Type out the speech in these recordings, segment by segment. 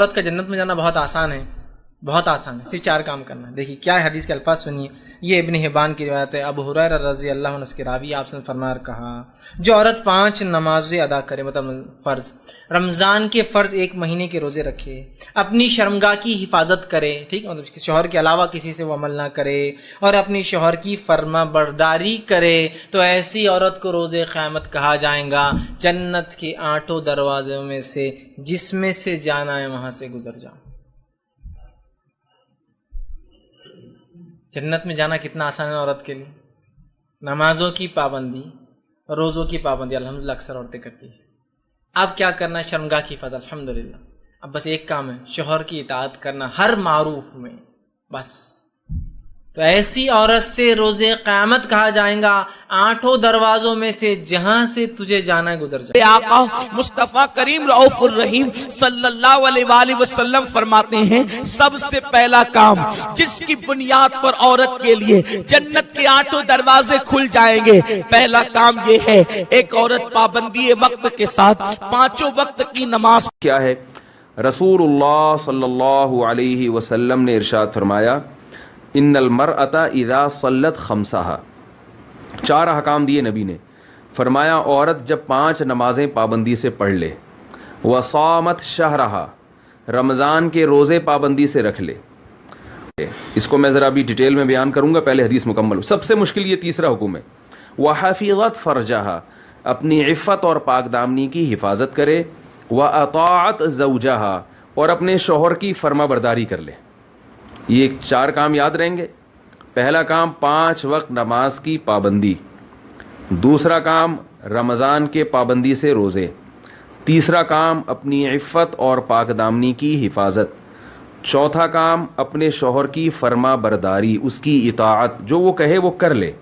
عورت کا جنت میں جانا بہت آسان ہے، بہت آسان ہے، صرف 4 کام کرنا ہے۔ دیکھیے کیا ہے حدیث کے الفاظ سنیے، یہ ابن حبان کی روایت ہے، ابو ہریرہ رضی اللہ عنہ کے راوی، آپ نے فرمایا کہا جو عورت 5 نمازیں ادا کرے، مطلب فرض، رمضان کے فرض 1 مہینے کے روزے رکھے، اپنی شرمگاہ کی حفاظت کرے، ٹھیک، مطلب شوہر کے علاوہ کسی سے وہ عمل نہ کرے، اور اپنی شوہر کی فرما برداری کرے، تو ایسی عورت کو روز قیامت کہا جائے گا جنت کے 8 دروازوں میں سے جس میں سے جانا ہے وہاں سے گزر جاؤ۔ جنت میں جانا کتنا آسان ہے عورت کے لیے۔ نمازوں کی پابندی، روزوں کی پابندی الحمدللہ اکثر عورتیں کرتی ہیں۔ اب کیا کرنا ہے؟ شرمگاہ کی حفاظت، الحمدللہ۔ اب بس ایک کام ہے، شوہر کی اطاعت کرنا ہر معروف میں، بس۔ تو ایسی عورت سے روز قیامت کہا جائے گا 8 دروازوں میں سے جہاں سے تجھے جانا ہے گزر جا۔ آقا مصطفیٰ کریم رؤوف الرحیم صلی اللہ علیہ وآلہ وسلم فرماتے ہیں سب سے پہلا کام جس کی بنیاد پر عورت کے لیے جنت کے 8 دروازے کھل جائیں گے، پہلا کام یہ ہے، ایک عورت پابندی وقت کے ساتھ 5 وقت کی نماز۔ کیا ہے؟ رسول اللہ صلی اللہ علیہ وسلم نے ارشاد فرمایا ان المرأۃ اذا صلت خمسہا، 4 احکام دیے نبی نے، فرمایا عورت جب 5 نمازیں پابندی سے پڑھ لے، وصامت شہرہا، رمضان کے روزے پابندی سے رکھ لے۔ اس کو میں ذرا بھی ڈیٹیل میں بیان کروں گا، پہلے حدیث مکمل ہو۔ سب سے مشکل یہ تیسرا حکم ہے، وحفظت فرجہا، اپنی عفت اور پاک دامنی کی حفاظت کرے، واطاعت زوجہا، اور اپنے شوہر کی فرما برداری کر لے۔ یہ 4 کام یاد رہیں گے۔ پہلا کام 5 وقت نماز کی پابندی، دوسرا کام رمضان کے پابندی سے روزے، تیسرا کام اپنی عفت اور پاک دامنی کی حفاظت، چوتھا کام اپنے شوہر کی فرما برداری، اس کی اطاعت، جو وہ کہے وہ کر لے۔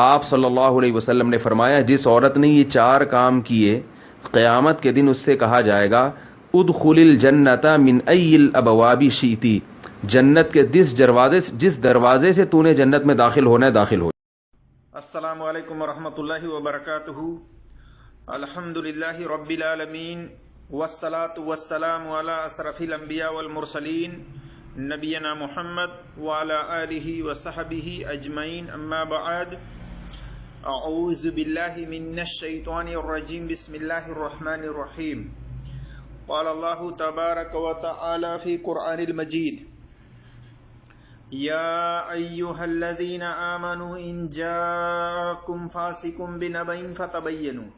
آپ صلی اللہ علیہ وسلم نے فرمایا جس عورت نے یہ 4 کام کیے قیامت کے دن اس سے کہا جائے گا ادخل الجنت من ای الابواب شئتی، جنت کے جس دروازے سے تو نے جنت میں داخل ہونا ہے داخل ہو۔ السلام علیکم ورحمۃ اللہ وبرکاتہ۔ الحمدللہ رب العالمین والصلاة والسلام علی اشرف الانبیاء والمرسلین نبینا محمد وعلی آلہ وصحبہ اجمعین، اما بعد، اعوذ باللہ من الشیطان الرجیم، بسم اللہ الرحمن الرحیم۔ قال اللہ تبارک و تعالی فی قرآن المجید یا ایہا الذین آمنوا ان جاءکم فاسق بنبأ فتبینوا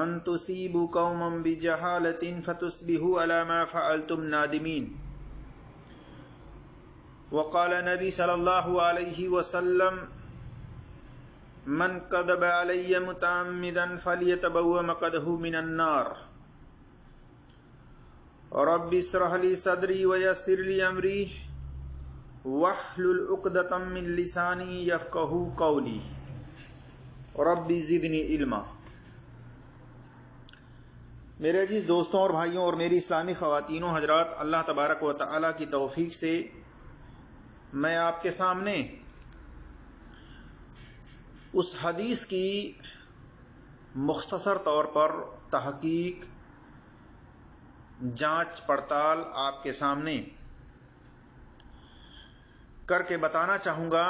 ان تصیبوا قوما بجہالۃ فتصبحوا علی ما فعلتم نادمین۔ وقال نبی صلی اللہ علیہ وسلم من کذب علی متعمدا فلیتبوأ مقعدہ من النار۔ رب اشرح لی صدری ویسر لی امری واحلل عقدۃ من لسانی یفقہوا قولی رب زدنی علما۔ میرے عزیز دوستوں اور بھائیوں اور میری اسلامی خواتین و حضرات، اللہ تبارک و تعالی کی توفیق سے میں آپ کے سامنے اس حدیث کی مختصر طور پر تحقیق، جانچ پڑتال آپ کے سامنے کر کے بتانا چاہوں گا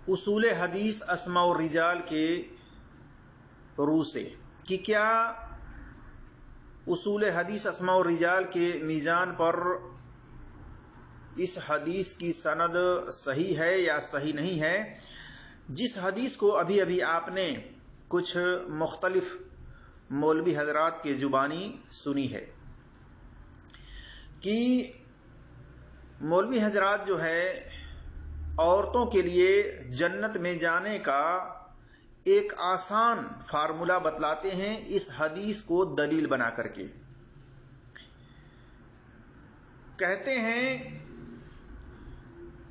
اصول حدیث اسماء الرجال کے روح سے، کہ کیا اصول حدیث اسماء الرجال کے میزان پر اس حدیث کی سند صحیح ہے یا صحیح نہیں ہے۔ جس حدیث کو ابھی ابھی آپ نے کچھ مختلف مولوی حضرات کے زبانی سنی ہے کہ مولوی حضرات جو ہے عورتوں کے لیے جنت میں جانے کا ایک آسان فارمولا بتلاتے ہیں اس حدیث کو دلیل بنا کر کے۔ کہتے ہیں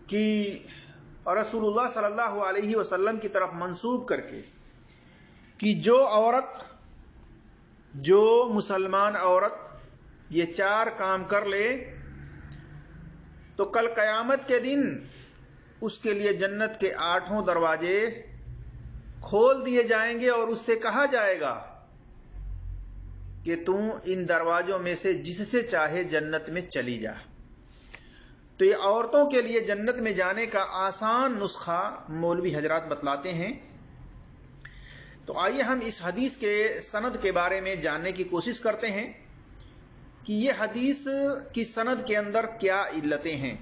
کہ رسول اللہ صلی اللہ علیہ وسلم کی طرف منسوب کر کے کہ جو مسلمان عورت یہ 4 کام کر لے تو کل قیامت کے دن اس کے لیے جنت کے 8 دروازے کھول دیے جائیں گے اور اس سے کہا جائے گا کہ تو ان دروازوں میں سے جس سے چاہے جنت میں چلی جا. تو یہ عورتوں کے لیے جنت میں جانے کا آسان نسخہ مولوی حضرات بتلاتے ہیں. تو آئیے ہم اس حدیث کے سند کے بارے میں جاننے کی کوشش کرتے ہیں کہ یہ حدیث کی سند کے اندر کیا علتیں ہیں،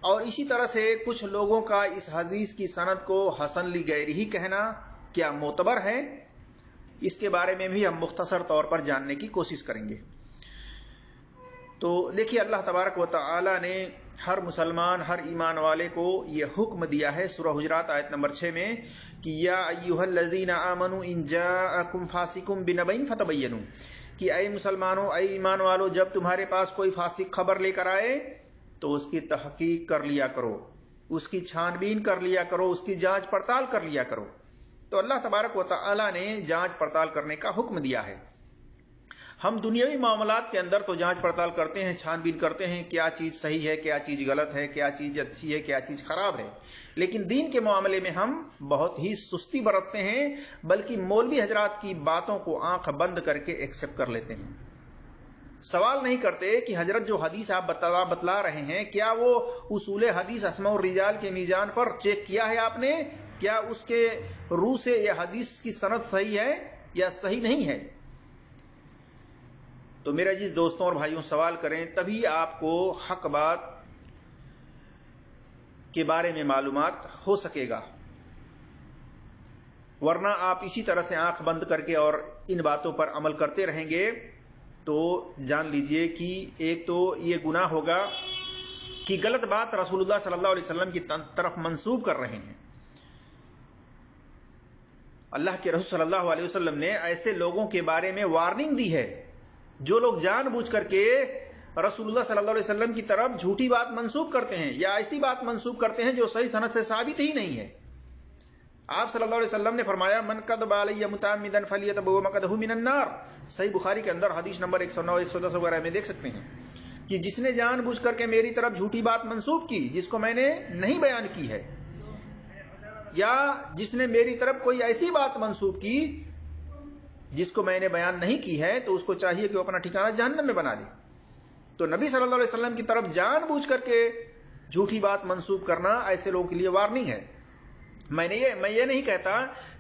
اور اسی طرح سے کچھ لوگوں کا اس حدیث کی سند کو حسن لغیرہ کہنا کیا معتبر ہے، اس کے بارے میں بھی ہم مختصر طور پر جاننے کی کوشش کریں گے. تو دیکھیے، اللہ تبارک و تعالی نے ہر مسلمان، ہر ایمان والے کو یہ حکم دیا ہے سورہ حجرات آیت نمبر 6 میں کہ یا ایھا الذین آمنوا ان جاءکم فاسق بنبأ فتبینوا، کہ اے مسلمانوں، اے ایمان والو، جب تمہارے پاس کوئی فاسق خبر لے کر آئے تو اس کی تحقیق کر لیا کرو، اس کی چھان بین کر لیا کرو، اس کی جانچ پڑتال کر لیا کرو. تو اللہ تبارک و تعالی نے جانچ پڑتال کرنے کا حکم دیا ہے. ہم دنیاوی معاملات کے اندر تو جانچ پڑتال کرتے ہیں، چھان بین کرتے ہیں، کیا چیز صحیح ہے، کیا چیز غلط ہے، کیا چیز اچھی ہے، کیا چیز خراب ہے. لیکن دین کے معاملے میں ہم بہت ہی سستی برتتے ہیں، بلکہ مولوی حضرات کی باتوں کو آنکھ بند کر کے ایکسپٹ کر لیتے ہیں. سوال نہیں کرتے کہ حضرت جو حدیث آپ بتلا رہے ہیں، کیا وہ اصول حدیث اسماء الرجال کے میزان پر چیک کیا ہے آپ نے؟ کیا اس کے روح سے یہ حدیث کی سند صحیح ہے یا صحیح نہیں ہے؟ تو میرے عزیز دوستوں اور بھائیوں، سوال کریں تبھی آپ کو حق بات کے بارے میں معلومات ہو سکے گا، ورنہ آپ اسی طرح سے آنکھ بند کر کے اور ان باتوں پر عمل کرتے رہیں گے تو جان لیجئے کہ ایک تو یہ گناہ ہوگا کہ غلط بات رسول اللہ صلی اللہ علیہ وسلم کی طرف منسوب کر رہے ہیں. اللہ کے رسول صلی اللہ علیہ وسلم نے ایسے لوگوں کے بارے میں وارننگ دی ہے جو لوگ جان بوجھ کر کے رسول اللہ صلی اللہ علیہ وسلم کی طرف جھوٹی بات منسوب کرتے ہیں یا ایسی بات منسوب کرتے ہیں جو صحیح سند سے ثابت ہی نہیں ہے. آپ صلی اللہ علیہ وسلم نے فرمایا من کذب علی متعمدا فلیتبوأ مقعدہ من النار. صحیح بخاری کے اندر حدیث نمبر 109 110 وغیرہ میں دیکھ سکتے ہیں کہ جس نے جان بوجھ کر کے میری طرف جھوٹی بات منسوب کی جس کو میں نے نہیں بیان کی ہے، یا جس نے میری طرف کوئی ایسی بات منسوب کی جس کو میں نے بیان نہیں کی ہے، تو اس کو چاہیے کہ وہ اپنا ٹھکانہ جہنم میں بنا لے. تو نبی صلی اللہ علیہ وسلم کی طرف جان بوجھ کر کے جھوٹی بات منسوب کرنا ایسے لوگوں کے لیے وارننگ ہے. میں یہ نہیں کہتا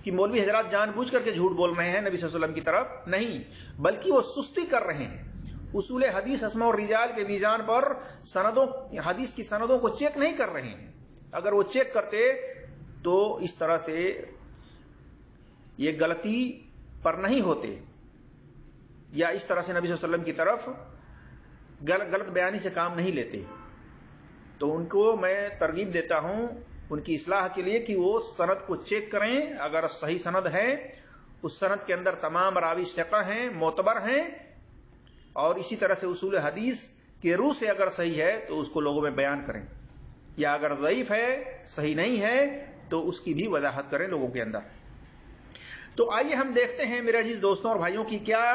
کہ مولوی حضرات جان بوجھ کر کے جھوٹ بول رہے ہیں نبی صلی اللہ علیہ وسلم کی طرف، نہیں، بلکہ وہ سستی کر رہے ہیں. اصول حدیث اسماء الرجال کے میزان پر حدیث کی سندوں کو چیک نہیں کر رہے ہیں. اگر وہ چیک کرتے تو اس طرح سے یہ غلطی پر نہیں ہوتے، یا اس طرح سے نبی صلی اللہ علیہ وسلم کی طرف غلط بیانی سے کام نہیں لیتے. تو ان کو میں ترغیب دیتا ہوں ان کی اصلاح کے لیے کہ وہ سند کو چیک کریں. اگر صحیح سند ہے، اس سند کے اندر تمام راوی ثقہ ہیں، معتبر ہیں، اور اسی طرح سے اصول حدیث کے روح سے اگر صحیح ہے تو اس کو لوگوں میں بیان کریں، یا اگر ضعیف ہے، صحیح نہیں ہے، تو اس کی بھی وضاحت کریں لوگوں کے اندر. تو آئیے ہم دیکھتے ہیں میرے عزیز دوستوں اور بھائیوں کی کیا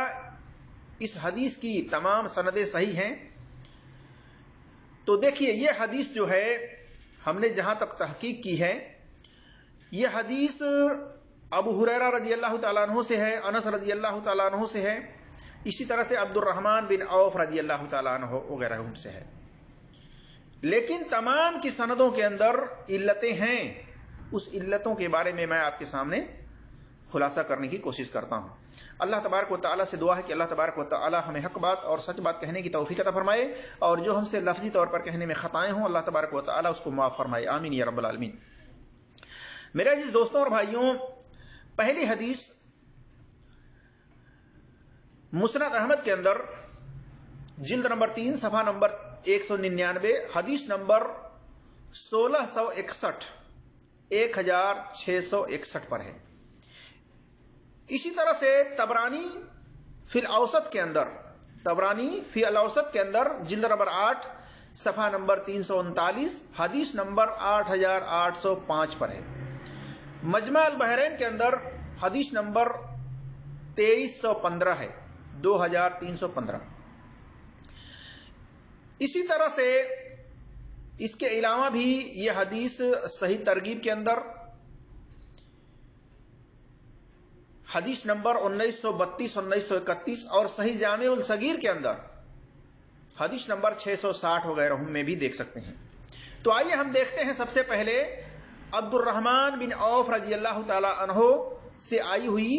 اس حدیث کی تمام سندیں صحیح ہیں. تو دیکھیے، یہ حدیث جو ہے ہم نے جہاں تک تحقیق کی ہے، یہ حدیث ابو ہریرہ رضی اللہ تعالیٰ عنہ سے ہے، انس رضی اللہ تعالیٰ عنہ سے ہے، اسی طرح سے عبد الرحمن بن عوف رضی اللہ تعالیٰ عنہ وغیرہ سے ہے. لیکن تمام کی سندوں کے اندر علتیں ہیں. اس علتوں کے بارے میں آپ کے سامنے خلاصہ کرنے کی کوشش کرتا ہوں. اللہ تبارک و تعالیٰ سے دعا ہے کہ اللہ تبارک و تعالیٰ ہمیں حق بات اور سچ بات کہنے کی توفیق عطا فرمائے، اور جو ہم سے لفظی طور پر کہنے میں خطائیں ہوں اللہ تبارک و تعالیٰ اس کو معاف فرمائے. آمین یا رب العالمین. میرے عزیز دوستوں اور بھائیوں، پہلی حدیث مسند احمد کے اندر جلد نمبر 3 صفحہ نمبر 199 حدیث نمبر 1661 1661 پر ہے. اسی طرح سے طبرانی فی الاوسط کے اندر جلد نمبر 8 صفحہ نمبر 339 حدیث نمبر 8805 پر ہے. مجمع البحرین کے اندر حدیث نمبر 2315 ہے، 2315. اسی طرح سے اس کے علاوہ بھی یہ حدیث صحیح ترغیب کے اندر، حدیث نمبر 1932 1931 اور صحیح جامع الصغیر کے اندر حدیث نمبر 660 وغیرہ میں بھی دیکھ سکتے ہیں. تو آئیے ہم دیکھتے ہیں سب سے پہلے عبد الرحمن بن عوف رضی اللہ تعالی عنہ سے آئی ہوئی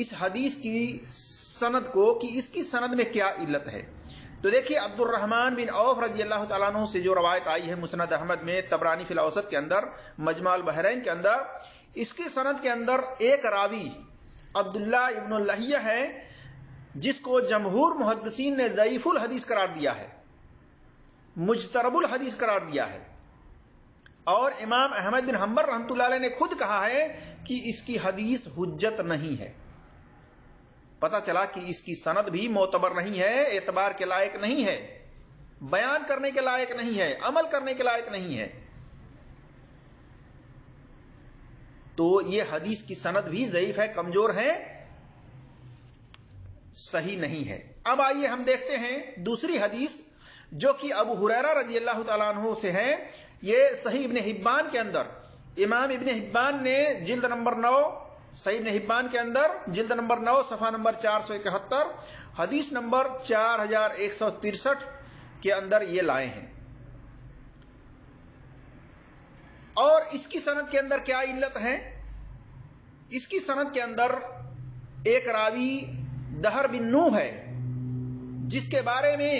اس حدیث کی سند کو کہ اس کی سند میں کیا علت ہے. تو دیکھیے عبد الرحمن بن عوف رضی اللہ تعالیٰ عنہ سے جو روایت آئی ہے مسند احمد میں، طبرانی فی الاوسط کے اندر، مجمع البحرین کے اندر، اس کی سند کے اندر ایک راوی عبداللہ ابن اللہیہ ہے جس کو جمہور محدثین نے ضعیف الحدیث قرار دیا ہے، مجترب الحدیث قرار دیا ہے، اور امام احمد بن حنبل رحمۃ اللہ علیہ نے خود کہا ہے کہ اس کی حدیث حجت نہیں ہے. پتہ چلا کہ اس کی سند بھی معتبر نہیں ہے، اعتبار کے لائق نہیں ہے، بیان کرنے کے لائق نہیں ہے، عمل کرنے کے لائق نہیں ہے. تو یہ حدیث کی سند بھی ضعیف ہے، کمزور ہے، صحیح نہیں ہے. اب آئیے ہم دیکھتے ہیں دوسری حدیث جو کہ ابو ہریرہ رضی اللہ تعالیٰ عنہ سے ہے. یہ صحیح ابن حبان کے اندر، امام ابن حبان نے جلد نمبر 9، صحیح ابن حبان کے اندر جلد نمبر 9 صفحہ نمبر 471 حدیث نمبر 4163 کے اندر یہ لائے ہیں. اور اس کی سند کے اندر کیا علت ہے؟ اس کی سند کے اندر ایک راوی دہر بن نوح ہے جس کے بارے میں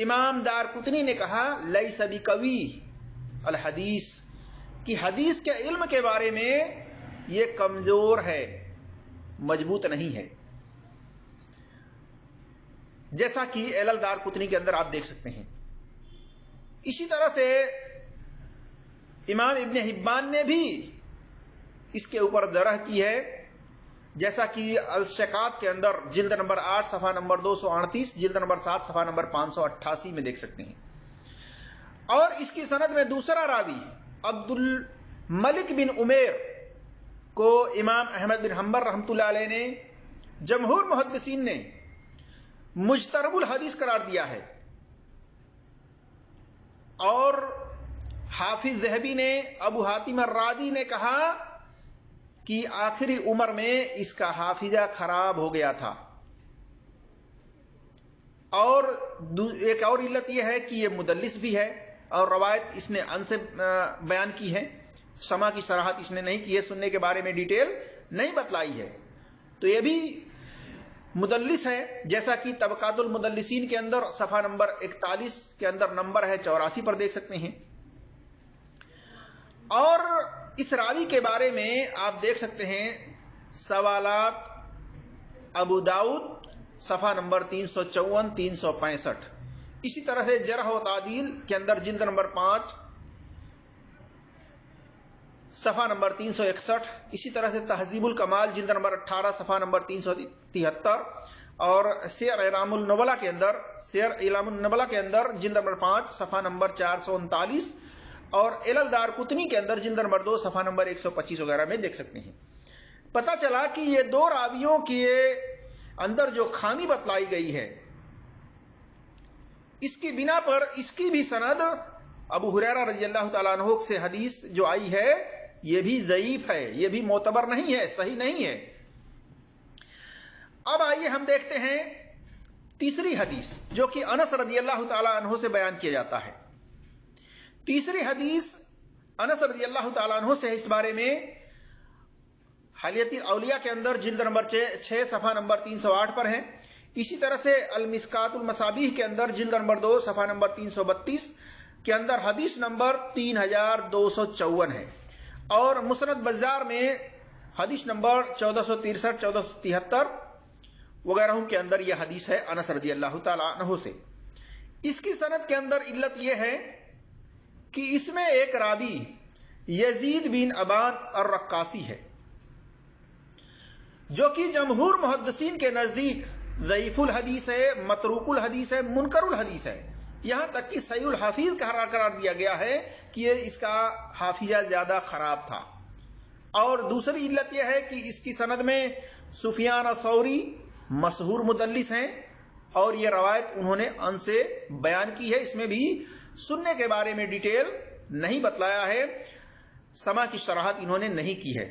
امام دارقطنی نے کہا لیس بقوی الحدیث، کی حدیث کے علم کے بارے میں یہ کمزور ہے، مضبوط نہیں ہے، جیسا کہ علل دارقطنی کے اندر آپ دیکھ سکتے ہیں. اسی طرح سے امام ابن حبان نے بھی اس کے اوپر درہ کی ہے، جیسا کہ الشقاق کے اندر جلد نمبر 8 صفحہ نمبر 238، جلد نمبر 7 صفحہ نمبر 588 میں دیکھ سکتے ہیں. اور اس کی سند میں دوسرا راوی عبد الملک بن عمیر کو امام احمد بن حنبل رحمۃ اللہ علیہ نے، جمہور محدثین نے مجترب الحدیث قرار دیا ہے. اور حافظ ذہبی نے، ابو حاتم الرازی نے کہا کہ آخری عمر میں اس کا حافظہ خراب ہو گیا تھا. اور ایک اور علت یہ ہے کہ یہ مدلس بھی ہے، اور روایت اس نے ان سے بیان کی ہے، سما کی صراحت اس نے نہیں کی ہے، سننے کے بارے میں ڈیٹیل نہیں بتلائی ہے. تو یہ بھی مدلس ہے، جیسا کہ طبقات المدلسین کے اندر صفحہ نمبر 41 کے اندر نمبر ہے 84 پر دیکھ سکتے ہیں. اور اس راوی کے بارے میں آپ دیکھ سکتے ہیں سوالات ابو داؤد صفحہ نمبر 354 365. اسی طرح سے جرح و تعدیل کے اندر جلد نمبر 5 صفحہ نمبر 361. اسی طرح سے تہذیب الکمال جلد نمبر 18 صفحہ نمبر 373. اور سیر اعلام النبلا کے اندر جلد نمبر 5 صفحہ نمبر 439. اور علل دارقطنی کے اندر جلد نمبر 2 صفحہ نمبر 125 وغیرہ میں دیکھ سکتے ہیں. پتہ چلا کہ یہ دو راویوں کے اندر جو خامی بتلائی گئی ہے، اس کی بنا پر اس کی بھی سند ابو ہریرہ رضی اللہ تعالیٰ عنہ سے حدیث جو آئی ہے یہ بھی ضعیف ہے، یہ بھی معتبر نہیں ہے، صحیح نہیں ہے. اب آئیے ہم دیکھتے ہیں تیسری حدیث جو کہ انس رضی اللہ تعالیٰ عنہ سے بیان کیا جاتا ہے. تیسری حدیث انس رضی اللہ تعالیٰ عنہ سے اس بارے میں حلیۃ الاولیاء کے اندر جلد نمبر 6 صفحہ نمبر 308 پر ہے. اسی طرح سے المسکات المصابیح کے اندر جلد نمبر 2 صفحہ نمبر 332 کے اندر حدیث نمبر 3254 ہے. اور مسند بزار میں حدیث نمبر 1463 1473 وغیرہ کے اندر یہ حدیث ہے انس رضی اللہ تعالیٰ عنہ سے. اس کی سند کے اندر علت یہ ہے کہ اس میں ایک راوی یزید بن ابان الرقاصی ہے جو کہ جمہور محدثین کے نزدیک ضعیف الحدیث ہے، متروک الحدیث ہے، منکر الحدیث ہے. یہاں تک کہ صحیح الحافظ قرار دیا گیا ہے کہ یہ اس کا حافظہ زیادہ خراب تھا. اور دوسری علت یہ ہے کہ اس کی سند میں سفیان الثوری مشہور مدلس ہیں، اور یہ روایت انہوں نے ان سے بیان کی ہے. اس میں بھی سننے کے بارے میں ڈیٹیل نہیں بتلایا ہے، سما کی شرحت انہوں نے نہیں کی ہے.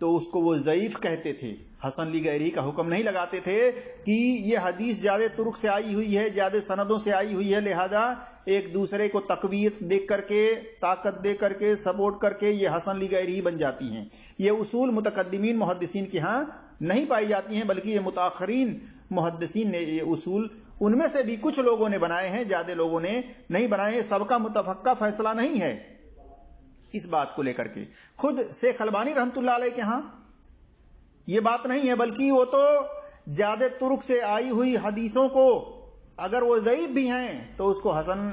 تو اس کو وہ ضعیف کہتے تھے، حسن لغیرہ کا حکم نہیں لگاتے تھے کہ یہ حدیث زیادہ طرق سے آئی ہوئی ہے، زیادہ سندوں سے آئی ہوئی ہے، لہذا ایک دوسرے کو تقویت دے کر کے، طاقت دے کر کے، سپورٹ کر کے یہ حسن لغیرہ بن جاتی ہیں۔ یہ اصول متقدمین محدثین کے ہاں نہیں پائی جاتی ہیں، بلکہ یہ متاخرین محدثین نے یہ اصول، ان میں سے بھی کچھ لوگوں نے بنائے ہیں، زیادہ لوگوں نے نہیں بنائے، سب کا متفقہ فیصلہ نہیں ہے اس بات کو لے کر کے۔ خود شیخ البانی رحمۃ اللہ علیہ کے ہاں یہ بات نہیں ہے، بلکہ وہ تو زیادہ طرق سے آئی ہوئی حدیثوں کو اگر وہ ضعیف بھی ہیں تو اس کو حسن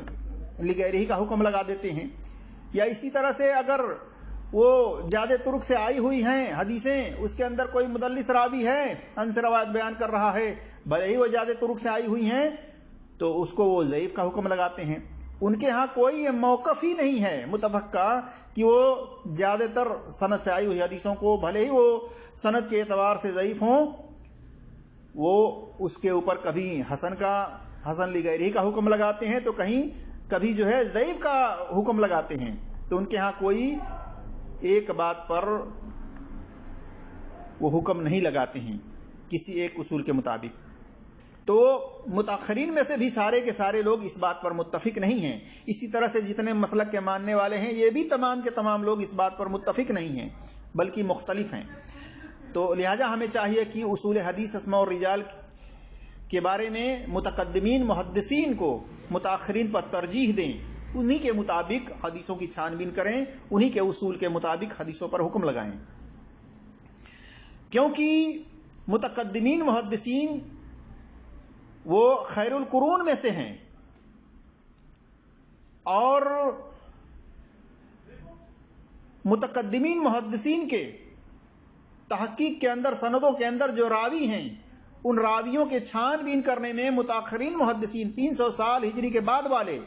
لغیرہ کا حکم لگا دیتے ہیں، یا اسی طرح سے اگر وہ زیادہ طرق سے آئی ہوئی ہیں حدیثیں، اس کے اندر کوئی مدلس راوی ہے، ان سے روایت بیان کر رہا ہے، بھلے ہی وہ زیادہ طرق سے آئی ہوئی ہیں، تو اس کو وہ ضعیف کا حکم لگاتے ہیں۔ ان کے ہاں کوئی موقف ہی نہیں ہے متفقہ کہ وہ زیادہ تر سند سے آئی ہوئی حدیثوں کو، بھلے ہی وہ سند کے اعتبار سے ضعیف ہوں، وہ اس کے اوپر کبھی حسن لغیرہ کا حکم لگاتے ہیں تو کبھی جو ہے ضعیف کا حکم لگاتے ہیں۔ تو ان کے ہاں کوئی ایک بات پر وہ حکم نہیں لگاتے ہیں کسی ایک اصول کے مطابق۔ تو متاخرین میں سے بھی سارے کے سارے لوگ اس بات پر متفق نہیں ہیں، اسی طرح سے جتنے مسلک کے ماننے والے ہیں یہ بھی تمام کے تمام لوگ اس بات پر متفق نہیں ہیں، بلکہ مختلف ہیں۔ تو لہٰذا ہمیں چاہیے کہ اصول حدیث اسماء والرجال کے بارے میں متقدمین محدثین کو متاخرین پر ترجیح دیں، انہی کے مطابق حدیثوں کی چھان بین کریں، انہی کے اصول کے مطابق حدیثوں پر حکم لگائیں، کیونکہ متقدمین محدثین وہ خیر القرون میں سے ہیں، اور متقدمین محدثین کے تحقیق کے اندر، سندوں کے اندر جو راوی ہیں، ان راویوں کے چھان بین کرنے میں متاخرین محدثین 300 سال ہجری کے بعد والے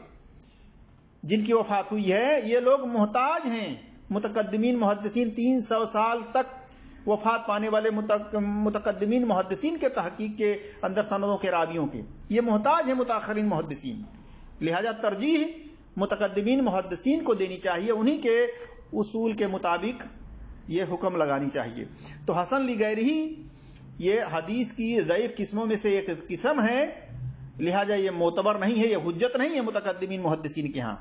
جن کی وفات ہوئی ہے، یہ لوگ محتاج ہیں۔ متقدمین محدثین 300 سال تک وفات پانے والے متقدمین محدثین کے تحقیق کے اندر سندوں کے راویوں کے، یہ محتاج ہیں متاخرین محدثین، لہذا ترجیح متقدمین محدثین کو دینی چاہیے، انہی کے اصول کے مطابق یہ حکم لگانی چاہیے۔ تو حسن لغیرہ یہ حدیث کی ضعیف قسموں میں سے ایک قسم ہے، لہذا یہ معتبر نہیں ہے، یہ حجت نہیں ہے متقدمین محدثین کے ہاں۔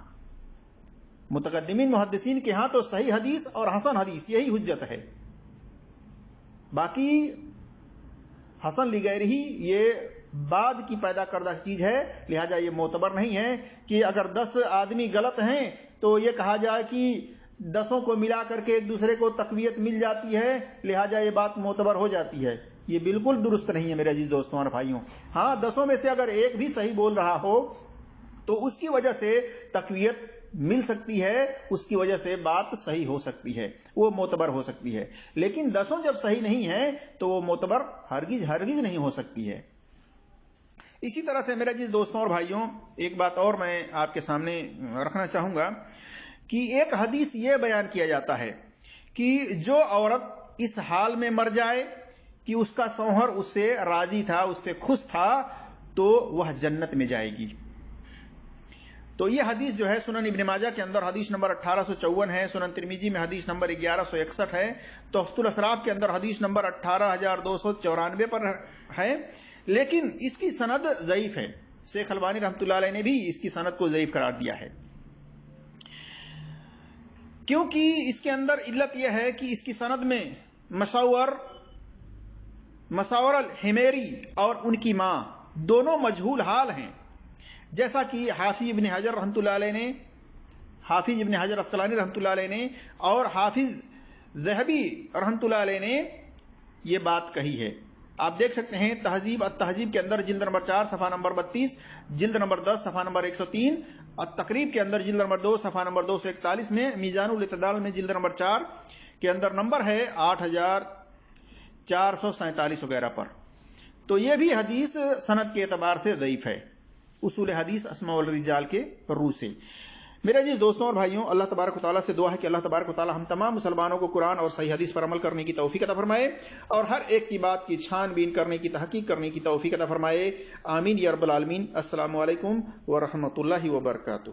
متقدمین محدثین کے ہاں تو صحیح حدیث اور حسن حدیث یہی حجت ہے، باقی حسن لغیرہ یہ بعد کی پیدا کردہ چیز ہے، لہذا یہ معتبر نہیں ہے کہ اگر 10 آدمی غلط ہیں تو یہ کہا جائے کہ 10 کو ملا کر کے ایک دوسرے کو تقویت مل جاتی ہے، لہذا یہ بات معتبر ہو جاتی ہے۔ یہ بالکل درست نہیں ہے میرے عزیز دوستوں اور بھائیوں۔ ہاں 10 میں سے اگر ایک بھی صحیح بول رہا ہو تو اس کی وجہ سے تقویت مل سکتی ہے، اس کی وجہ سے بات صحیح ہو سکتی ہے، وہ معتبر ہو سکتی ہے، لیکن 10 جب صحیح نہیں ہے تو وہ معتبر ہرگز نہیں ہو سکتی ہے۔ اسی طرح سے میرے عزیز دوستوں اور بھائیوں، ایک بات اور میں آپ کے سامنے رکھنا چاہوں گا کہ ایک حدیث یہ بیان کیا جاتا ہے کہ جو عورت اس حال میں مر جائے کہ اس کا شوہر اس سے راضی تھا، اس سے خوش تھا، تو وہ جنت میں جائے گی۔ تو یہ حدیث جو ہے سنن ابن ماجہ کے اندر حدیث نمبر 1854 ہے، سنن ترمذی میں حدیث نمبر 1161 ہے، تحفۃ الاسراف کے اندر حدیث نمبر 18294 پر ہے، لیکن اس کی سند ضعیف ہے۔ شیخ البانی رحمۃ اللہ علیہ نے بھی اس کی سند کو ضعیف قرار دیا ہے، کیونکہ اس کے اندر علت یہ ہے کہ اس کی سند میں مساور الحمیری اور ان کی ماں دونوں مجہول حال ہیں، جیسا کہ حافظ ابن حجر عسقلانی رحمۃ اللہ علیہ نے اور حافظ ذہبی رحمۃ اللہ علیہ نے یہ بات کہی ہے۔ آپ دیکھ سکتے ہیں التہذیب کے اندر جلد نمبر 4 صفحہ نمبر 32، جلد نمبر 10 صفحہ نمبر 103، التقریب کے اندر جلد نمبر 2 صفحہ نمبر 241 میں، میزان الاعتدال میں جلد نمبر 4 کے اندر نمبر ہے 8447 وغیرہ پر۔ تو یہ بھی حدیث سند کے اعتبار سے ضعیف ہے، اصول حدیث اسماء والرجال کے روح سے۔ میرے عزیز دوستوں اور بھائیوں، اللہ تبارک و تعالیٰ سے دعا ہے کہ اللہ تبارک و تعالیٰ ہم تمام مسلمانوں کو قرآن اور صحیح حدیث پر عمل کرنے کی توفیق عطا فرمائے اور ہر ایک کی بات کی چھان بین کرنے کی، تحقیق کرنے کی توفیق عطا فرمائے، آمین یا رب العالمین۔ السلام علیکم ورحمۃ اللہ وبرکاتہ۔